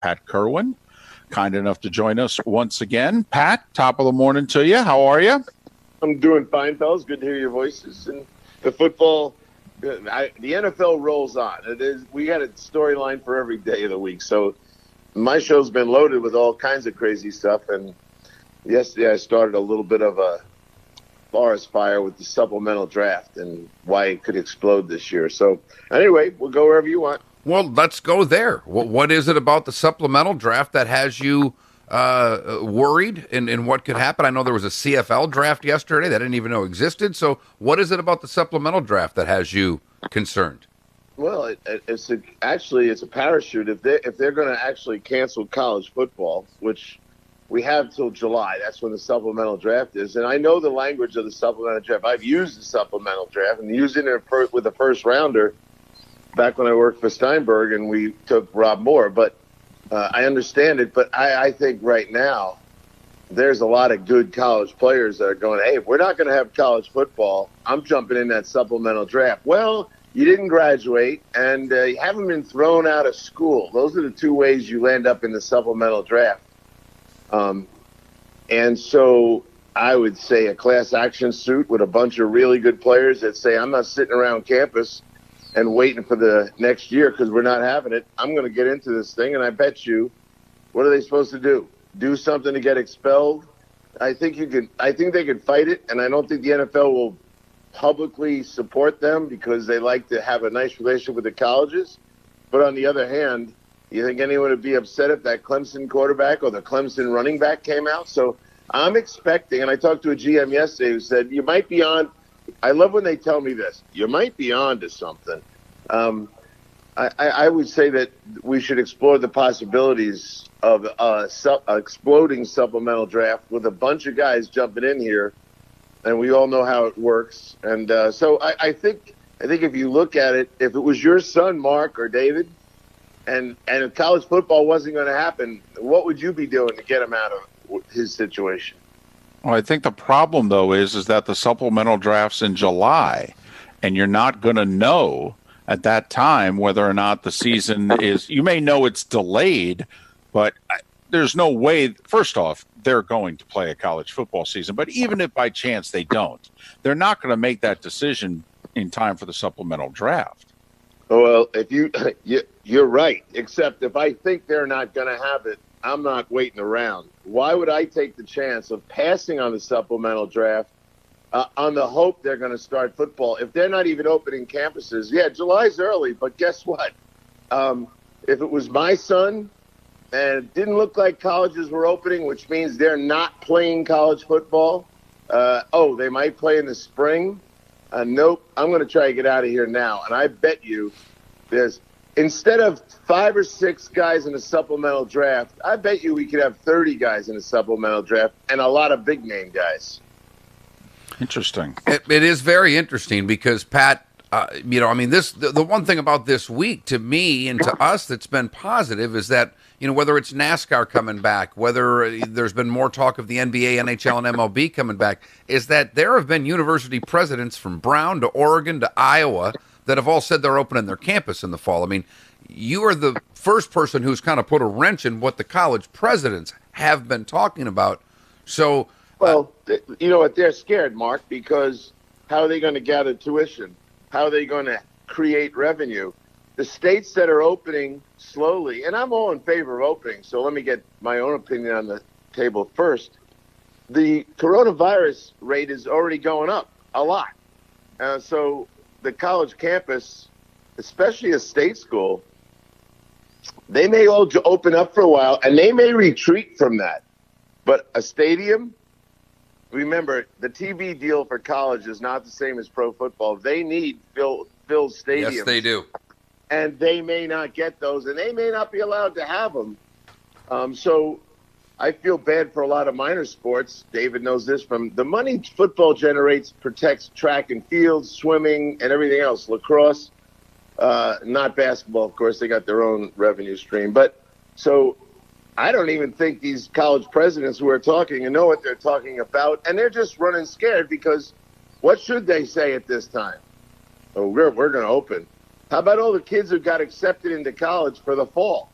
Pat Kirwan, kind enough to join us once again. Pat, top of the morning to you. How are you? I'm doing fine, fellas. Good to hear your voices. And the football, the NFL rolls on. It is. We got a storyline for every day of the week. So my show's been loaded with all kinds of crazy stuff. And yesterday I started a little bit of a forest fire with the supplemental draft and why it could explode this year. So anyway, we'll go wherever you want. Well, let's go there. What is it about the supplemental draft that has you worried in what could happen? I know there was a CFL draft yesterday that I didn't even know existed. So what is it about the supplemental draft that has you concerned? Well, it's a parachute. If they're going to actually cancel college football, which we have till July, that's when the supplemental draft is. And I know the language of the supplemental draft. I've used the supplemental draft and used it with a first rounder back when I worked for Steinberg and we took Rob Moore. But I understand it. But I think right now there's a lot of good college players that are going, hey, if we're not going to have college football, I'm jumping in that supplemental draft. Well, you didn't graduate and you haven't been thrown out of school. Those are the two ways you land up in the supplemental draft. And so I would say a class action suit with a bunch of really good players that say, I'm not sitting around campus and waiting for the next year because we're not having it. I'm going to get into this thing. And I bet you, what are they supposed to do? Do something to get expelled? I think they could fight it. And I don't think the NFL will publicly support them because they like to have a nice relationship with the colleges. But on the other hand, you think anyone would be upset if that Clemson quarterback or the Clemson running back came out? So I'm expecting, and I talked to a GM yesterday who said, you might be on. I love when they tell me this. You might be on to something. I would say that we should explore the possibilities of exploding supplemental draft with a bunch of guys jumping in here, and we all know how it works. And so I think if you look at it, if it was your son, Mark or David, and if college football wasn't going to happen, what would you be doing to get him out of his situation? Well, I think the problem, though, is that the supplemental draft's in July, and you're not going to know at that time whether or not the season is – you may know it's delayed, but there's no way – first off, they're going to play a college football season. But even if by chance they don't, they're not going to make that decision in time for the supplemental draft. Well, if you're right, except if I think they're not going to have it, I'm not waiting around. Why would I take the chance of passing on the supplemental draft on the hope they're going to start football? If they're not even opening campuses, yeah, July's early, but guess what? If it was my son and it didn't look like colleges were opening, which means they're not playing college football, they might play in the spring. Nope, I'm going to try to get out of here now. And I bet you there's, instead of 5 or 6 guys in a supplemental draft, I bet you we could have 30 guys in a supplemental draft and a lot of big name guys. Interesting. It is very interesting because, Pat, the one thing about this week to me and to us that's been positive is that, whether it's NASCAR coming back, whether there's been more talk of the NBA, NHL, and MLB coming back, is that there have been university presidents from Brown to Oregon to Iowa that have all said they're opening their campus in the fall. I mean, you are the first person who's kind of put a wrench in what the college presidents have been talking about. So, well, you know what? They're scared, Mark, because how are they going to gather tuition? How are they going to create revenue? The states that are opening slowly, and I'm all in favor of opening, so let me get my own opinion on the table first. The coronavirus rate is already going up a lot. So the college campus, especially a state school, they may all open up for a while, and they may retreat from that. But a stadium, remember, the TV deal for college is not the same as pro football. They need filled stadiums. Yes, they do. And they may not get those, and they may not be allowed to have them. So I feel bad for a lot of minor sports. David knows this. From the money football generates protects track and field, swimming, and everything else. Lacrosse, not basketball, of course. They got their own revenue stream. But so I don't even think these college presidents who are talking and know what they're talking about, and they're just running scared because what should they say at this time? Oh, we're going to open. How about all the kids who got accepted into college for the fall?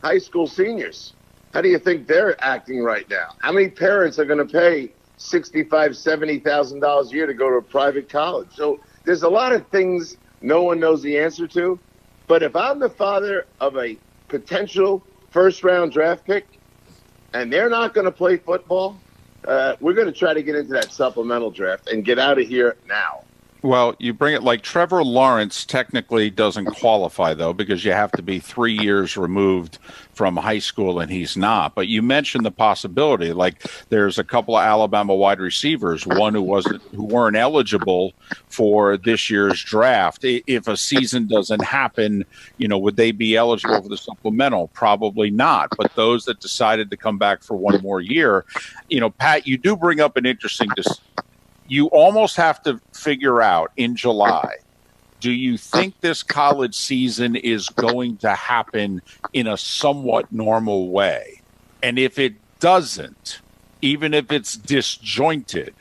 high school seniors. How do you think they're acting right now? How many parents are going to pay $70,000 a year to go to a private college? So there's a lot of things no one knows the answer to. But if I'm the father of a potential first-round draft pick and they're not going to play football, we're going to try to get into that supplemental draft and get out of here now. Well, you bring it like Trevor Lawrence technically doesn't qualify, though, because you have to be 3 years removed from high school, and he's not. But you mentioned the possibility, like there's a couple of Alabama wide receivers, one who weren't eligible for this year's draft. If a season doesn't happen, would they be eligible for the supplemental? Probably not. But those that decided to come back for one more year, Pat, you do bring up an interesting you almost have to figure out in July, do you think this college season is going to happen in a somewhat normal way? And if it doesn't, even if it's disjointed,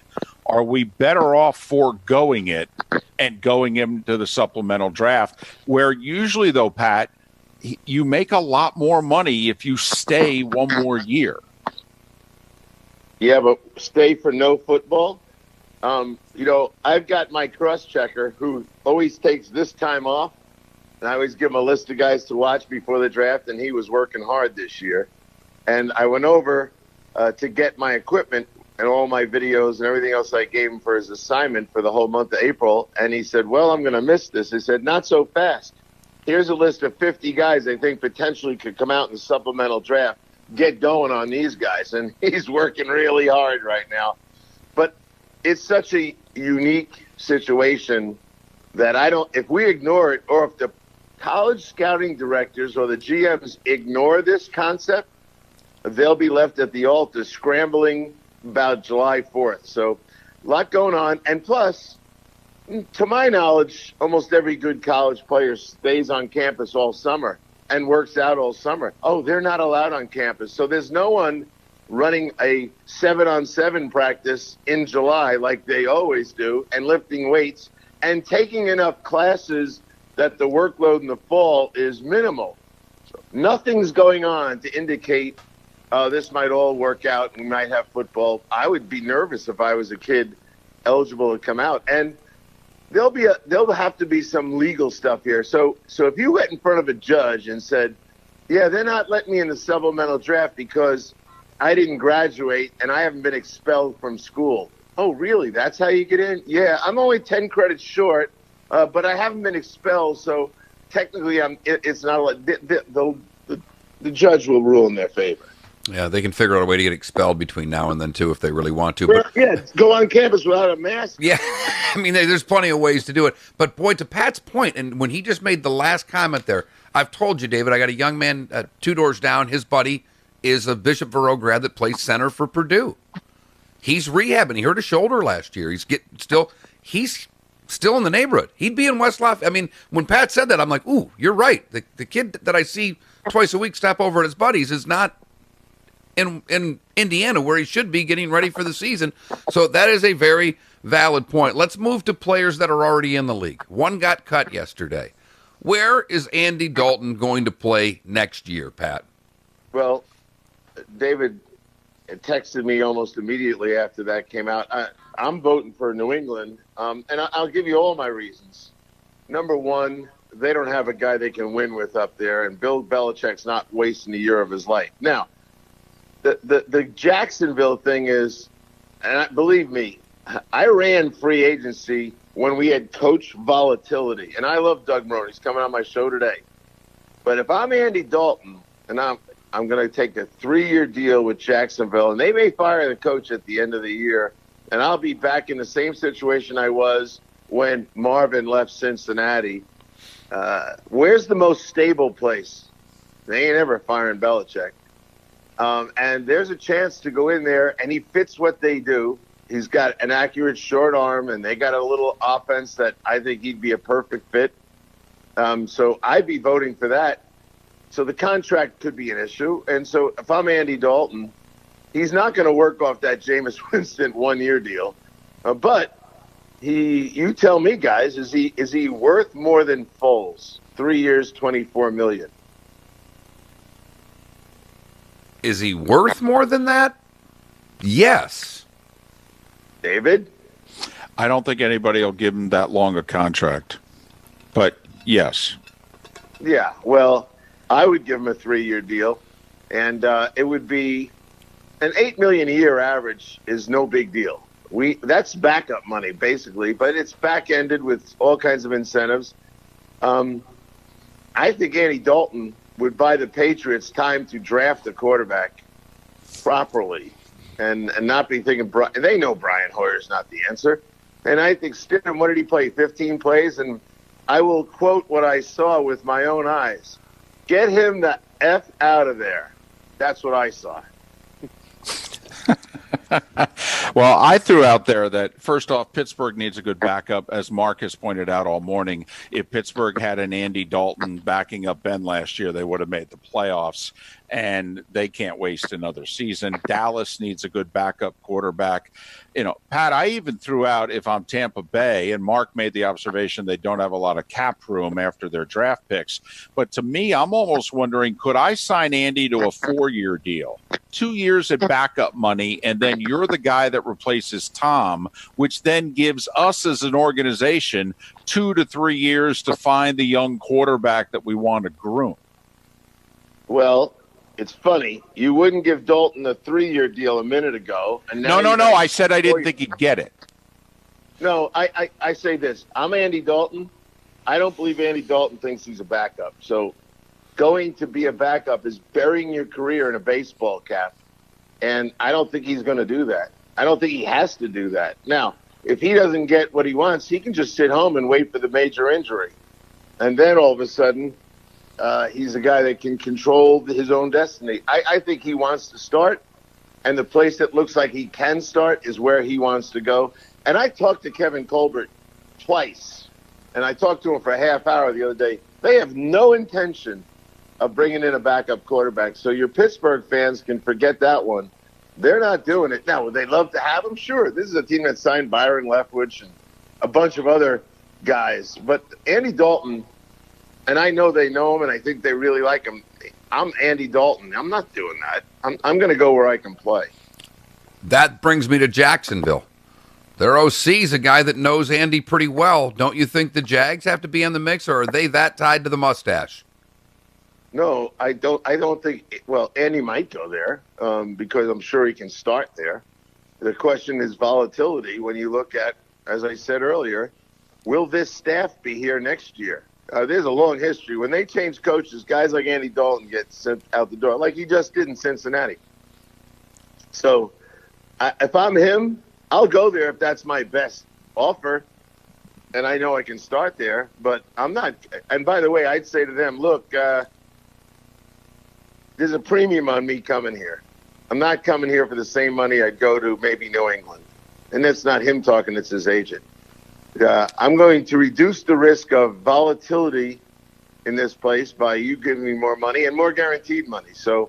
are we better off foregoing it and going into the supplemental draft, where usually, though, Pat, you make a lot more money if you stay one more year? Yeah, but stay for no football? I've got my cross-checker who always takes this time off, and I always give him a list of guys to watch before the draft, and he was working hard this year. And I went over to get my equipment and all my videos and everything else I gave him for his assignment for the whole month of April, and he said, well, I'm going to miss this. I said, not so fast. Here's a list of 50 guys I think potentially could come out in the supplemental draft. Get going on these guys, and he's working really hard right now. But it's such a unique situation that if we ignore it, or if the college scouting directors or the GMs ignore this concept, they'll be left at the altar scrambling about July 4th. So a lot going on. And plus, to my knowledge, almost every good college player stays on campus all summer and works out all summer. Oh, they're not allowed on campus. So there's no one running a 7-on-7 practice in July like they always do, and lifting weights and taking enough classes that the workload in the fall is minimal. So nothing's going on to indicate this might all work out and we might have football. I would be nervous if I was a kid eligible to come out. And there'll have to be some legal stuff here. So if you went in front of a judge and said, yeah, they're not letting me in the supplemental draft because I didn't graduate and I haven't been expelled from school. Oh, really? That's how you get in? Yeah, I'm only 10 credits short, but I haven't been expelled, so technically it's not the judge will rule in their favor. Yeah, they can figure out a way to get expelled between now and then, too, if they really want to. But, yeah, go on campus without a mask. Yeah, I mean, there's plenty of ways to do it. But, boy, to Pat's point, and when he just made the last comment there, I've told you, David, I got a young man 2 doors down, his buddy is a Bishop Verot grad that plays center for Purdue. He's rehabbing. He hurt his shoulder last year. He's still in the neighborhood. He'd be in West Lafayette. I mean, when Pat said that, I'm like, ooh, you're right. The kid that I see twice a week stop over at his buddies is not in Indiana where he should be getting ready for the season. So that is a very valid point. Let's move to players that are already in the league. One got cut yesterday. Where is Andy Dalton going to play next year, Pat? Well, David texted me almost immediately after that came out. I'm voting for New England, and I'll give you all my reasons. Number one, they don't have a guy they can win with up there, and Bill Belichick's not wasting a year of his life. Now, the Jacksonville thing is, and believe me, I ran free agency when we had coach volatility, and I love Doug Marrone. He's coming on my show today. But if I'm Andy Dalton, and I'm going to take a 3-year deal with Jacksonville, and they may fire the coach at the end of the year, and I'll be back in the same situation I was when Marvin left Cincinnati. Where's the most stable place? They ain't ever firing Belichick. And there's a chance to go in there, and he fits what they do. He's got an accurate short arm, and they got a little offense that I think he'd be a perfect fit. So I'd be voting for that. So the contract could be an issue. And so if I'm Andy Dalton, he's not going to work off that Jameis Winston 1-year deal. But you tell me, guys, is he worth more than Foles? 3 years, $24 million. Is he worth more than that? Yes. David? I don't think anybody will give him that long a contract. But yes. Yeah, well, I would give him a 3-year deal, and it would be an $8 million a year average is no big deal. That's backup money basically, but it's back ended with all kinds of incentives. I think Andy Dalton would buy the Patriots time to draft a quarterback properly, and not be thinking they know Brian Hoyer's not the answer. And I think Stidham, what did he play? 15 plays, and I will quote what I saw with my own eyes. Get him the F out of there. That's what I saw. Well, I threw out there that, first off, Pittsburgh needs a good backup. As Mark has pointed out all morning, if Pittsburgh had an Andy Dalton backing up Ben last year, they would have made the playoffs, and they can't waste another season. Dallas needs a good backup quarterback. You know, Pat, I even threw out, if I'm Tampa Bay, and Mark made the observation they don't have a lot of cap room after their draft picks. But to me, I'm almost wondering, could I sign Andy to a 4-year deal? 2 years at backup money, and then you're the guy that replaces Tom, which then gives us as an organization 2 to 3 years to find the young quarterback that we want to groom. Well, it's funny. You wouldn't give Dalton a 3-year deal a minute ago. And now No. I said I didn't think he'd get it. No, I say this. I'm Andy Dalton. I don't believe Andy Dalton thinks he's a backup. So going to be a backup is burying your career in a baseball cap. And I don't think he's going to do that. I don't think he has to do that. Now, if he doesn't get what he wants, he can just sit home and wait for the major injury. And then all of a sudden, he's a guy that can control his own destiny. I think he wants to start, and the place that looks like he can start is where he wants to go. And I talked to Kevin Colbert twice, and I talked to him for a half hour the other day. They have no intention of bringing in a backup quarterback. So your Pittsburgh fans can forget that one. They're not doing it. Now, would they love to have him? Sure. This is a team that signed Byron Leftwich and a bunch of other guys. But Andy Dalton, and I know they know him, and I think they really like him. I'm Andy Dalton. I'm not doing that. I'm going to go where I can play. That brings me to Jacksonville. Their OC's a guy that knows Andy pretty well. Don't you think the Jags have to be in the mix, or are they that tied to the mustache? No, I don't think. Well, Andy might go there because I'm sure he can start there. The question is volatility. When you look at, as I said earlier, will this staff be here next year? There's a long history. When they change coaches, guys like Andy Dalton get sent out the door, like he just did in Cincinnati. So if I'm him, I'll go there if that's my best offer, and I know I can start there. But I'm not. And by the way, I'd say to them, look, there's a premium on me coming here. I'm not coming here for the same money I'd go to maybe New England. And that's not him talking, it's his agent. I'm going to reduce the risk of volatility in this place by you giving me more money and more guaranteed money. So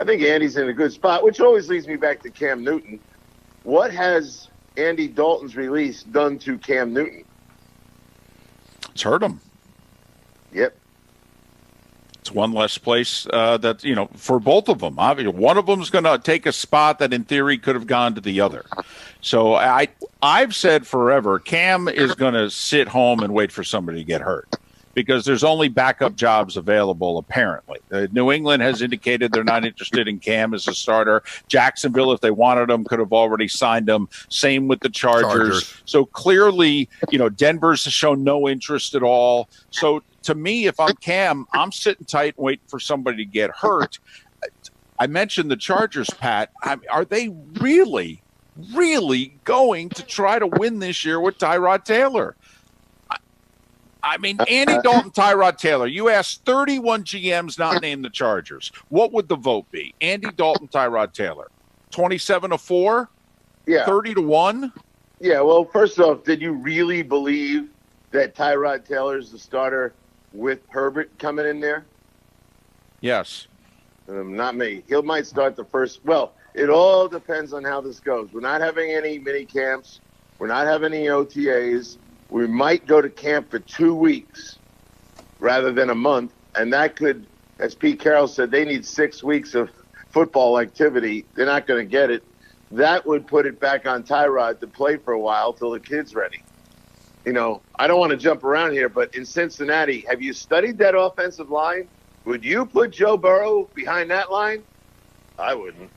I think Andy's in a good spot, which always leads me back to Cam Newton. What has Andy Dalton's release done to Cam Newton? It's hurt him. Yep. It's one less place that, for both of them. Obviously, one of them is going to take a spot that in theory could have gone to the other. So I've said forever, Cam is going to sit home and wait for somebody to get hurt because there's only backup jobs available, apparently. New England has indicated they're not interested in Cam as a starter. Jacksonville, if they wanted him, could have already signed him. Same with the Chargers. So clearly, Denver's shown no interest at all. So to me, if I'm Cam, I'm sitting tight and waiting for somebody to get hurt. I mentioned the Chargers, Pat. Are they really going to try to win this year with Tyrod Taylor? Andy Dalton, Tyrod Taylor. You asked 31 GMs not named the Chargers. What would the vote be? Andy Dalton, Tyrod Taylor. 27-4? Yeah. 30-1? Yeah, well, first off, did you really believe that Tyrod Taylor's the starter with Herbert coming in there? Yes. Not me. He might start the first. Well, it all depends on how this goes. We're not having any mini camps. We're not having any OTAs. We might go to camp for 2 weeks rather than a month. And that could, as Pete Carroll said, they need 6 weeks of football activity. They're not going to get it. That would put it back on Tyrod to play for a while till the kid's ready. I don't want to jump around here, but in Cincinnati, have you studied that offensive line? Would you put Joe Burrow behind that line? I wouldn't.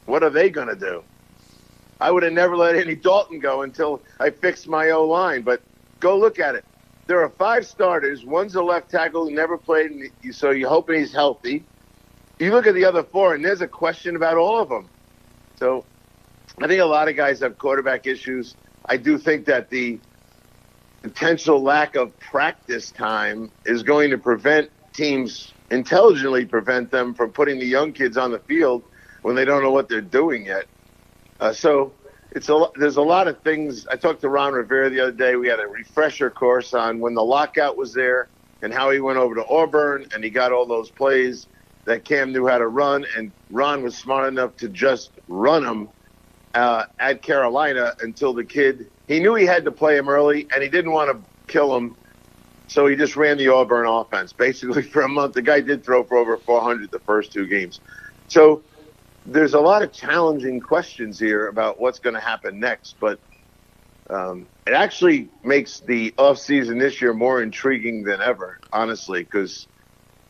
What are they going to do? I would have never let Andy Dalton go until I fixed my O-line, but go look at it. There are 5 starters. One's a left tackle who never played, so you're hoping he's healthy. You look at the other 4, and there's a question about all of them. So I think a lot of guys have quarterback issues. I do think that the potential lack of practice time is going to prevent teams, intelligently prevent them from putting the young kids on the field when they don't know what they're doing yet. So there's a lot of things. I talked to Ron Rivera the other day. We had a refresher course on when the lockout was there and how he went over to Auburn and he got all those plays that Cam knew how to run, and Ron was smart enough to just run them at Carolina until the kid, he knew he had to play him early, and he didn't want to kill him, so he just ran the Auburn offense basically for a month. The guy did throw for over 400 the first 2 games. So there's a lot of challenging questions here about what's going to happen next, but it actually makes the offseason this year more intriguing than ever, honestly, because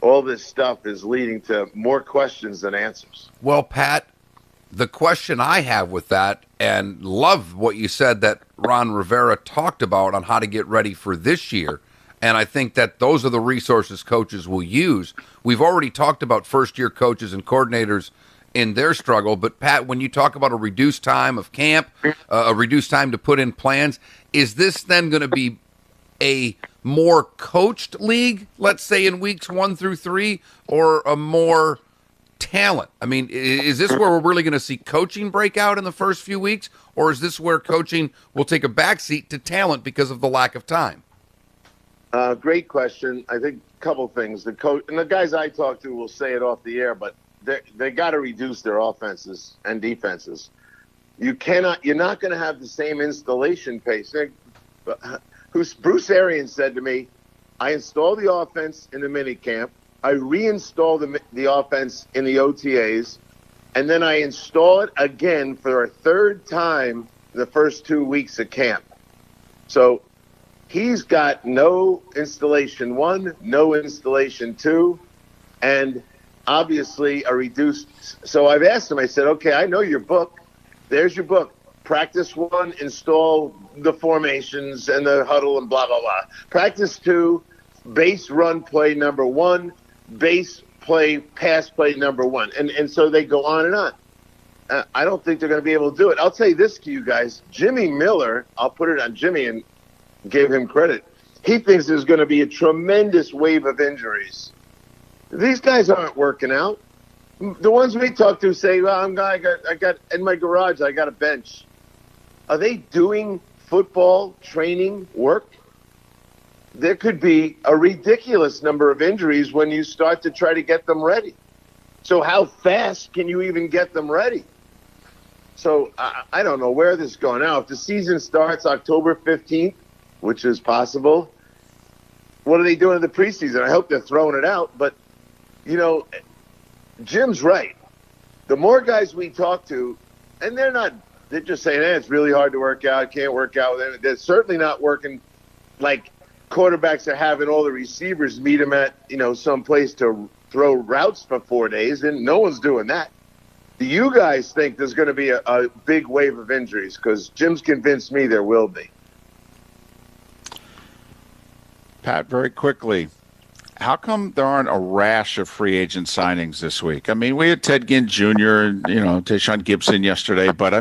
all this stuff is leading to more questions than answers. Well, Pat, the question I have with that, and love what you said that Ron Rivera talked about on how to get ready for this year, and I think that those are the resources coaches will use. We've already talked about first-year coaches and coordinators in their struggle, but Pat, when you talk about a reduced time of camp, a reduced time to put in plans, is this then going to be a more coached league, let's say in weeks 1 through 3, or a more talent? I mean, is this where we're really going to see coaching break out in the first few weeks, or is this where coaching will take a backseat to talent because of the lack of time? Great question. I think a couple things. The coach and the guys I talk to will say it off the air, but they got to reduce their offenses and defenses. You're not going to have the same installation pace. Bruce Arians said to me, I install the offense in the mini camp, I reinstall the offense in the OTAs, and then I install it again for a 3rd time the first 2 weeks of camp. So he's got no installation 1, no installation 2, and obviously a reduced. So I've asked him, I said, okay, I know your book. There's your book. Practice 1, install the formations and the huddle and blah, blah, blah. Practice 2, base run play number 1, base play, pass play number 1. And so they go on and on. I don't think they're going to be able to do it. I'll say this to you guys. Jimmy Miller, I'll put it on Jimmy and give him credit. He thinks there's going to be a tremendous wave of injuries. These guys aren't working out. The ones we talk to say, well, I got in my garage, I got a bench. Are they doing football training work? There could be a ridiculous number of injuries when you start to try to get them ready. So how fast can you even get them ready? So I don't know where this is going now. If the season starts October 15th, which is possible, what are they doing in the preseason? I hope they're throwing it out. But, Jim's right. The more guys we talk to, and they're just saying, it's really hard to work out, can't work out with them. They're certainly not working like quarterbacks are having all the receivers meet them at, some place to throw routes for 4 days, and no one's doing that. Do you guys think there's going to be a big wave of injuries? Because Jim's convinced me there will be. Pat, very quickly, how come there aren't a rash of free agent signings this week? I mean, we had Ted Ginn Jr. and, Tayshaun Gibson yesterday, but,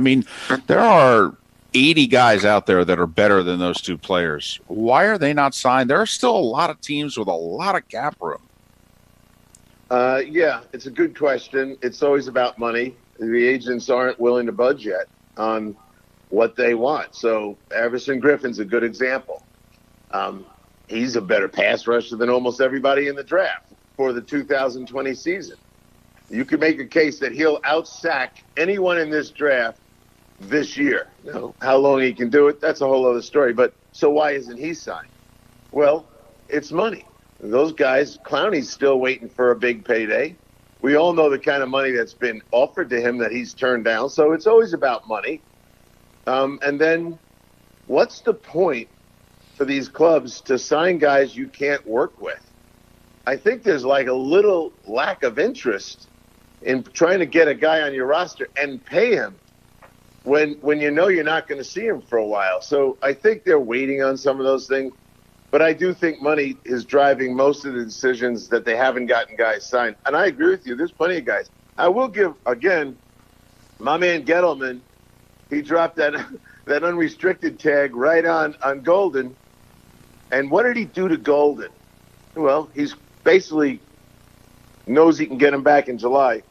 there are 80 guys out there that are better than those 2 players. Why are they not signed? There are still a lot of teams with a lot of cap room. Yeah, it's a good question. It's always about money. The agents aren't willing to budge yet on what they want. So Everson Griffin's a good example. He's a better pass rusher than almost everybody in the draft for the 2020 season. You could make a case that he'll out-sack anyone in this draft this year. How long he can do it, that's a whole other story. But so why isn't he signed? Well, it's money. Those guys, Clowney's still waiting for a big payday. We all know the kind of money that's been offered to him that he's turned down. So it's always about money. And then what's the point for these clubs to sign guys you can't work with? I think there's like a little lack of interest in trying to get a guy on your roster and pay him when you know you're not going to see him for a while. So I think they're waiting on some of those things. But I do think money is driving most of the decisions that they haven't gotten guys signed. And I agree with you. There's plenty of guys. I will give, again, my man Gettleman, he dropped that unrestricted tag right on Golden. And what did he do to Golden? Well, he's basically knows he can get him back in July.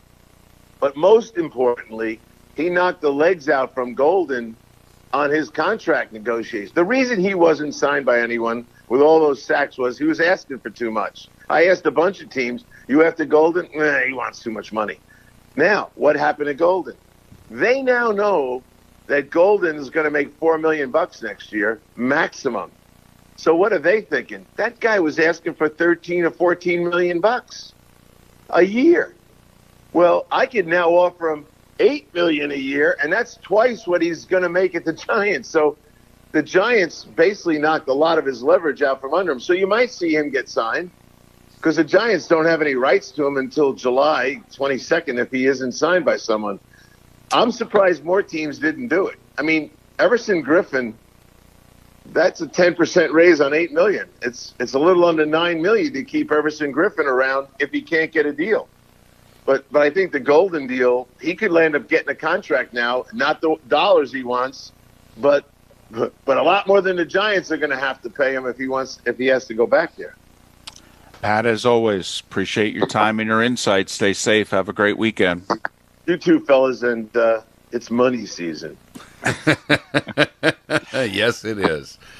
But most importantly, he knocked the legs out from Golden on his contract negotiations. The reason he wasn't signed by anyone with all those sacks was he was asking for too much. I asked a bunch of teams, you after Golden? He wants too much money. Now, what happened to Golden? They now know that Golden is going to make $4 million next year, maximum. So what are they thinking? That guy was asking for 13 or 14 million bucks a year. Well, I could now offer him $8 million a year, and that's twice what he's going to make at the Giants. So the Giants basically knocked a lot of his leverage out from under him. So you might see him get signed because the Giants don't have any rights to him until July 22nd if he isn't signed by someone. I'm surprised more teams didn't do it. I mean, Everson Griffin, that's a 10% raise on $8 million. It's a little under $9 million to keep Everson Griffin around if he can't get a deal. But I think the Golden deal, he could end up getting a contract now, not the dollars he wants, but a lot more than the Giants are going to have to pay him if he has to go back there. Pat, as always, appreciate your time and your insights. Stay safe. Have a great weekend. You too, fellas, and it's money season. Yes, it is.